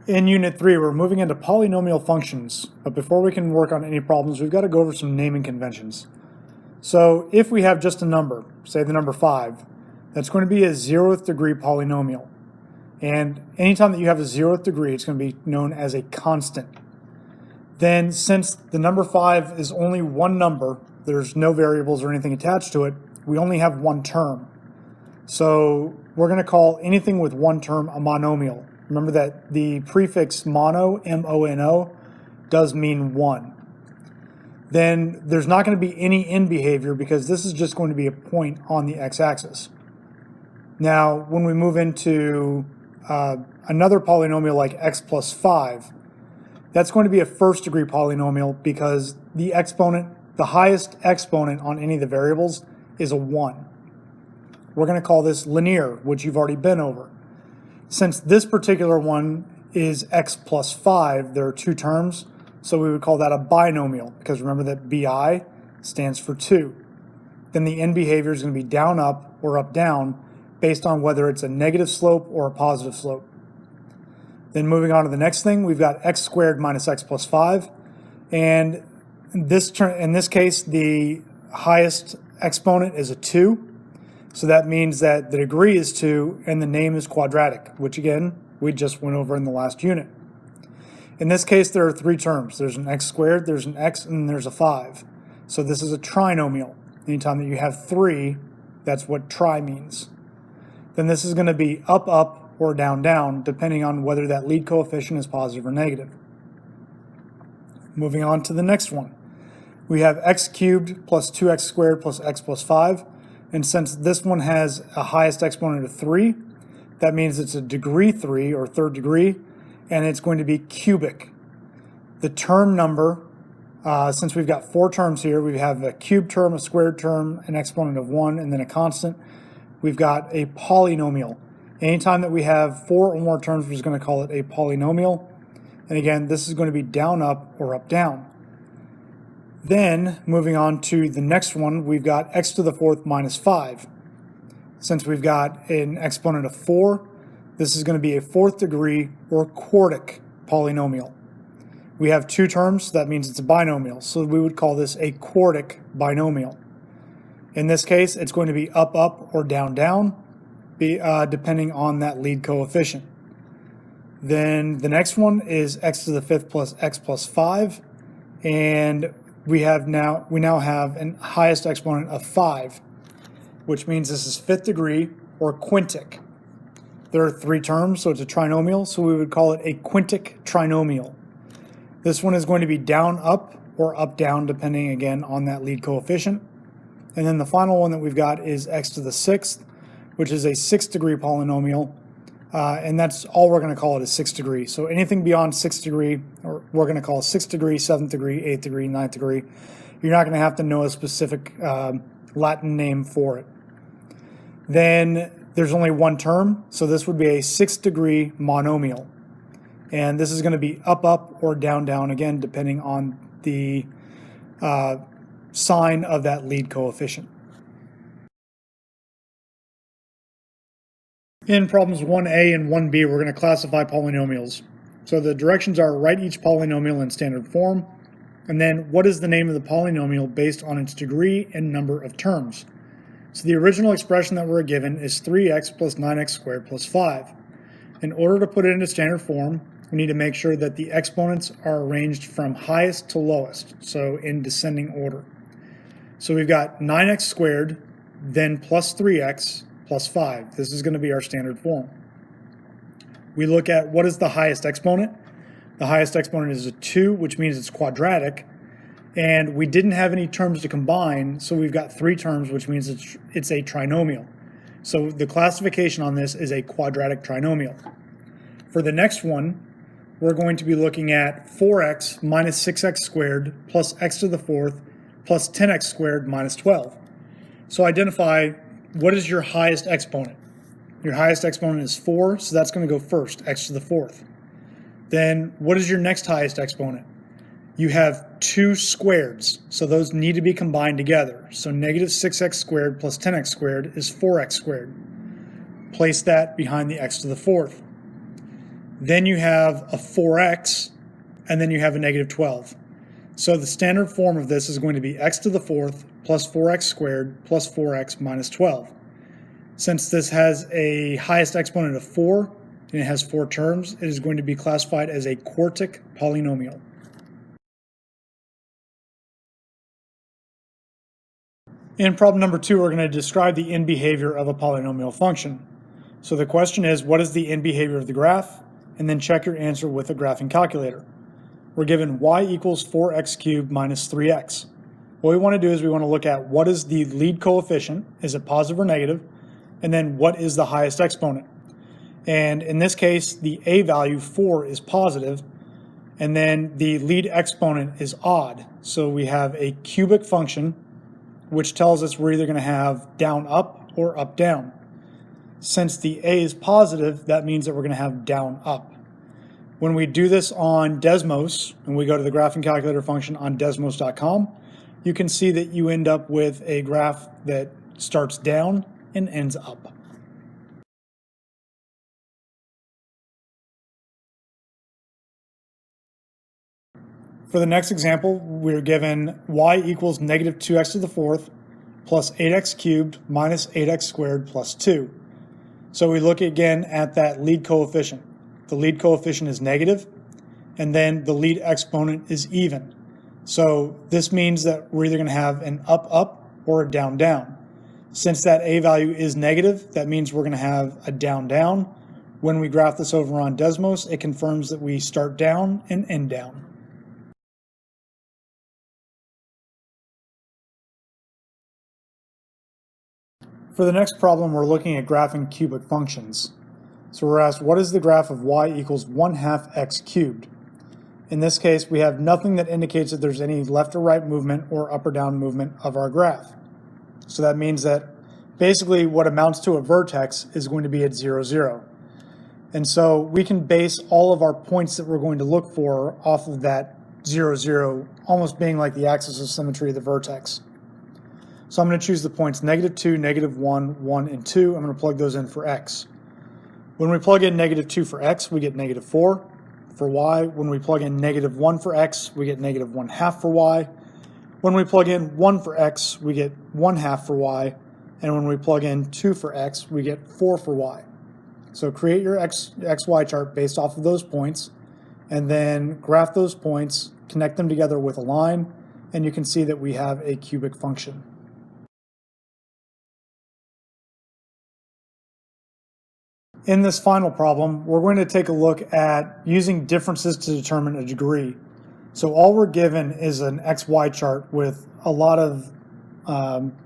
In Unit 3, we're moving into polynomial functions, but before we can work on any problems, we've got to go over some naming conventions. So if we have just a number, say the number 5, that's going to be a 0th degree polynomial. And anytime that you have a 0th degree, it's going to be known as a constant. Then since the number 5 is only one number, there's no variables or anything attached to it, we only have one term. So we're going to call anything with one term a monomial. Remember that the prefix mono, M-O-N-O, does mean one. Then there's not going to be any end behavior because this is just going to be a point on the x-axis. Now, when we move into another polynomial like x plus 5, that's going to be a first degree polynomial because the highest exponent on any of the variables is a 1. We're going to call this linear, which you've already been over. Since this particular one is x plus 5, there are two terms, so we would call that a binomial, because remember that bi stands for 2. Then the end behavior is going to be down, up, or up, down, based on whether it's a negative slope or a positive slope. Then moving on to the next thing, we've got x squared minus x plus 5, and in this case, the highest exponent is a 2. So that means that the degree is 2 and the name is quadratic, which again, we just went over in the last unit. In this case, there are three terms. There's an x squared, there's an x, and there's a 5. So this is a trinomial. Anytime that you have 3, that's what tri means. Then this is going to be up, up, or down, down, depending on whether that lead coefficient is positive or negative. Moving on to the next one. We have x cubed plus 2x squared plus x plus 5. And since this one has a highest exponent of 3, that means it's a degree 3 or third degree, and it's going to be cubic. The term number, since we've got 4 terms here, we have a cubed term, a squared term, an exponent of 1, and then a constant. We've got a polynomial. Anytime that we have 4 or more terms, we're just going to call it a polynomial. And again, this is going to be down, up, or up, down. Then, moving on to the next one, we've got x to the 4th minus 5. Since we've got an exponent of 4, this is going to be a 4th degree or quartic polynomial. We have 2 terms, so that means it's a binomial. So we would call this a quartic binomial. In this case, it's going to be up, up, or down, down, depending on that lead coefficient. Then the next one is x to the 5th plus x plus 5, and we now have an highest exponent of 5, which means this is 5th degree or quintic. There are 3 terms, so it's a trinomial, so we would call it a quintic trinomial. This one is going to be down, up, or up, down, depending again on that lead coefficient. And then the final one that we've got is x to the 6th, which is a 6th degree polynomial, and that's all we're going to call it is 6th degree. So anything beyond 6th degree, or we're going to call 6th degree, 7th degree, 8th degree, 9th degree. You're not going to have to know a specific Latin name for it. Then there's only one term, so this would be a 6th degree monomial. And this is going to be up, up, or down, down, again, depending on the sign of that lead coefficient. In problems 1a and 1b, we're going to classify polynomials. So the directions are write each polynomial in standard form, and then what is the name of the polynomial based on its degree and number of terms. So the original expression that we're given is 3x plus 9x squared plus 5. In order to put it into standard form, we need to make sure that the exponents are arranged from highest to lowest, so in descending order. So we've got 9x squared, then plus 3x, plus 5. This is going to be our standard form. We look at what is the highest exponent. The highest exponent is a 2, which means it's quadratic. And we didn't have any terms to combine, so we've got 3 terms, which means it's a trinomial. So the classification on this is a quadratic trinomial. For the next one, we're going to be looking at 4x minus 6x squared plus x to the 4th plus 10x squared minus 12. So identify what is your highest exponent. Your highest exponent is 4, so that's going to go first, x to the 4th. Then what is your next highest exponent? You have 2 squareds, so those need to be combined together. So negative 6x squared plus 10x squared is 4x squared. Place that behind the x to the 4th. then you have a 4x, and then you have a negative 12. So the standard form of this is going to be x to the fourth plus 4x squared plus 4x minus 12. Since this has a highest exponent of 4, and it has 4 terms, it is going to be classified as a quartic polynomial. In problem number 2, we're going to describe the end behavior of a polynomial function. So the question is, what is the end behavior of the graph? And then check your answer with a graphing calculator. We're given y equals 4x cubed minus 3x. What we want to do is we want to look at what is the lead coefficient, is it positive or negative, and then what is the highest exponent. And in this case, the a value, 4, is positive, and then the lead exponent is odd. So we have a cubic function, which tells us we're either going to have down up or up down. Since the a is positive, that means that we're going to have down up. When we do this on Desmos, and we go to the graphing calculator function on desmos.com, you can see that you end up with a graph that starts down and ends up. For the next example, we're given y equals negative 2x to the fourth plus 8x cubed minus 8x squared plus 2. So we look again at that lead coefficient. The lead coefficient is negative, and then the lead exponent is even. So this means that we're either going to have an up-up or a down-down. Since that a value is negative, that means we're going to have a down-down. When we graph this over on Desmos, it confirms that we start down and end down. For the next problem, we're looking at graphing cubic functions. So we're asked, what is the graph of y equals 1/2 x cubed? In this case, we have nothing that indicates that there's any left or right movement or up or down movement of our graph. So that means that basically what amounts to a vertex is going to be at 0, 0. And so we can base all of our points that we're going to look for off of that 0, 0, almost being like the axis of symmetry of the vertex. So I'm going to choose the points negative 2, negative 1, 1, and 2. I'm going to plug those in for x. When we plug in negative 2 for x, we get negative 4 for y. When we plug in negative 1 for x, we get negative 1/2 for y. When we plug in 1 for x, we get 1/2 for y. And when we plug in 2 for x, we get 4 for y. So create your xy chart based off of those points, and then graph those points, connect them together with a line, and you can see that we have a cubic function. In this final problem, we're going to take a look at using differences to determine a degree. So all we're given is an XY chart with a lot of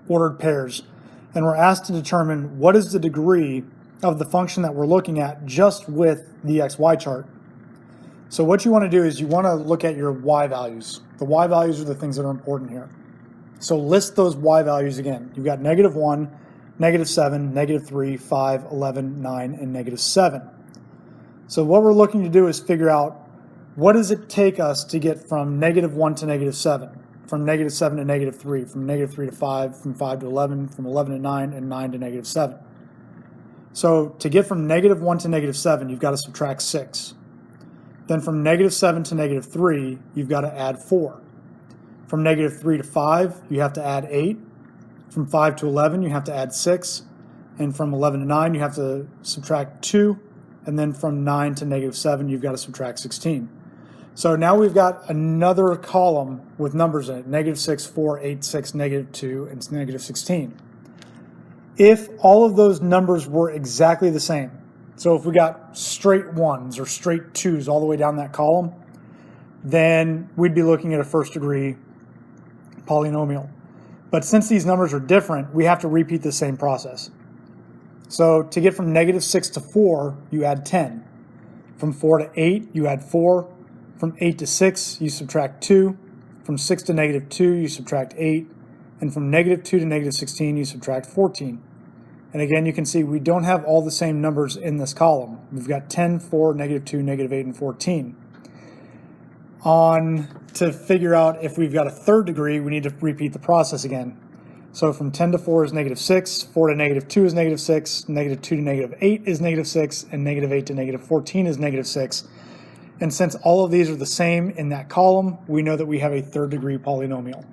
ordered pairs, and we're asked to determine what is the degree of the function that we're looking at just with the XY chart. So what you want to do is you want to look at your Y values. The Y values are the things that are important here. So list those Y values again. You've got negative 1, negative 7, negative 3, 5, 11, 9, and negative 7. So what we're looking to do is figure out what does it take us to get from negative 1 to negative 7, from negative 7 to negative 3, from negative 3 to 5, from 5 to 11, from 11 to 9, and 9 to negative 7. So to get from negative 1 to negative 7, you've got to subtract 6. Then from negative 7 to negative 3, you've got to add 4. From negative 3 to 5, you have to add 8. From 5 to 11, you have to add 6. And from 11 to 9, you have to subtract 2. And then from 9 to negative 7, you've got to subtract 16. So now we've got another column with numbers in it, negative 6, 4, 8, 6, negative 2, and negative 16. If all of those numbers were exactly the same, so if we got straight 1s or straight 2s all the way down that column, then we'd be looking at a first degree polynomial. But since these numbers are different, we have to repeat the same process. So to get from negative 6 to 4, you add 10. From 4 to 8, you add 4. From 8 to 6, you subtract 2. From 6 to negative 2, you subtract 8. And from negative 2 to negative 16, you subtract 14. And again, you can see we don't have all the same numbers in this column. We've got 10, 4, negative 2, negative 8, and 14. To figure out if we've got a third degree, we need to repeat the process again. So from 10 to 4 is negative 6, 4 to negative 2 is negative 6, negative 2 to negative 8 is negative 6, and negative 8 to negative 14 is negative 6. And since all of these are the same in that column, we know that we have a third degree polynomial.